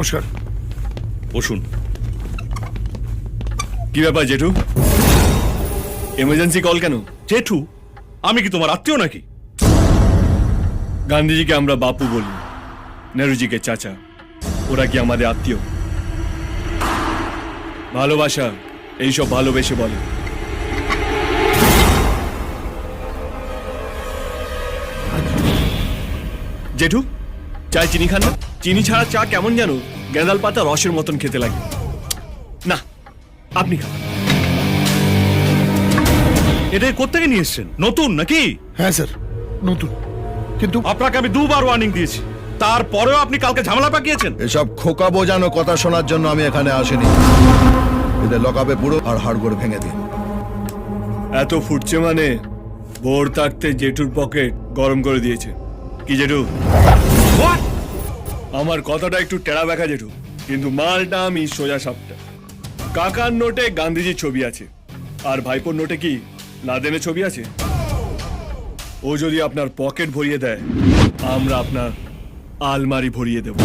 নমস্কার। বসুন। কি ব্যাপার জেঠু, এমার্জেন্সি কল কেন? জেঠু, আমি কি তোমার আত্মীয় নাকি? গান্ধীজিকে আমরা বাপু বলি, নেহরুজিকে চাচা। ওরা কি আমাদের আত্মীয়? ভালোবাসা এইসব ভালোবেসে বলে। জেঠু, চায় চিনি খান না? চিনি ছাড়া চা কেমন যেন গেঁদাল পাতা রসের মতন খেতে লাগে। না, আপনি খান। এটা কোত্থেকে নিয়ে এসছেন? নতুন নাকি? হ্যাঁ স্যার, নতুন। কিন্তু আপনাকে আমি দুবার ওয়ার্নিং দিয়েছি, তারপরেও আপনি কালকে ঝামেলা পাকিয়েছেন। এসব খোকা বোঝানো কথা শোনার জন্য আমি এখানে আসিনি। এদের লকাবে পুরো আর হাড়গোড় ভেঙে দিন। এত ফুটছে মানে ভোর থাকতে জেঠুর পকেট গরম করে দিয়েছে। কি জেঠু? আমার কথাটা একটু টেরা ব্যাখা জেঠু, কিন্তু মালটা আমি সোজা সাপটা। কাকার নোটে গান্ধীজির ছবি আছে, আর ভাইপোর নোটে কি লাদেনের ছবি আছে? ও যদি আপনার পকেট ভরিয়ে দেয়, আমরা আপনার আলমারি ভরিয়ে দেব।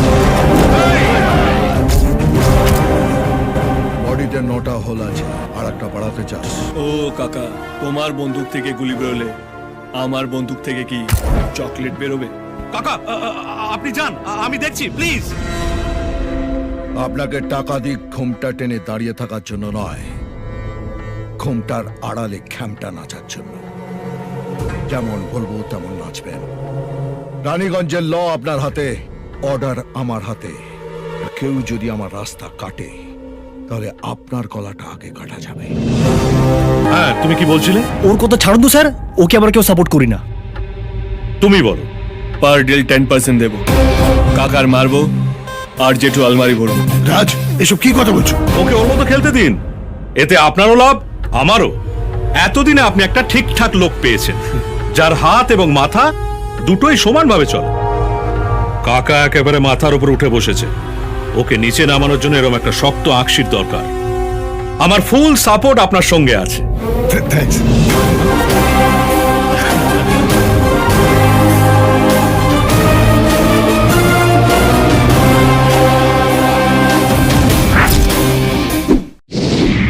বডিতে 9টা হোল আছে, আর একটা বাড়াতে চাস? ও কাকা, তোমার বন্দুক থেকে গুলি বেরোলে আমার বন্দুক থেকে কি চকলেট বেরোবে? কাকা, আপনি যান, আমি দেখছি, প্লিজ। আপনাকে টাকা দিয়ে ঘুমটা টেনে দাঁড়িয়ে থাকার জন্য নয়, ঘুমটার আড়ালে খ্যামটা নাচার জন্য। যেমন বলবো তেমন নাচবেন। রানীগঞ্জের ল আপনার হাতে, অর্ডার আমার হাতে। কেউ যদি আমার রাস্তা কাটে, তাহলে আপনার গলাটা আগে কাটা যাবে। হ্যাঁ, তুমি কি বলছিলে? ওর কথা ছাড়ুন তো স্যার, ওকে আমরা কেউ সাপোর্ট করি না। তুমি বলো। পার ডিল 10% দেবো, কাকার মারবো, আর জেঠু আলমারি ভরবো। রাজ, এসব কি কথা বলছো? ওকে ওর মতো খেলতে দিন, এতে আপনারও লাভ আমারও। এতদিনে আপনি একটা ঠিকঠাক লোক পেয়েছেন, যার হাত এবং মাথা দুটোই সমানভাবে চলে। কাকা একেবারে মাথার উপর উঠে বসেছে, ওকে নিচে নামানোর জন্য এরকম একটা শক্ত আকশির দরকার। আমার ফুল সাপোর্ট আপনার সঙ্গে আছে। থ্যাঙ্কস।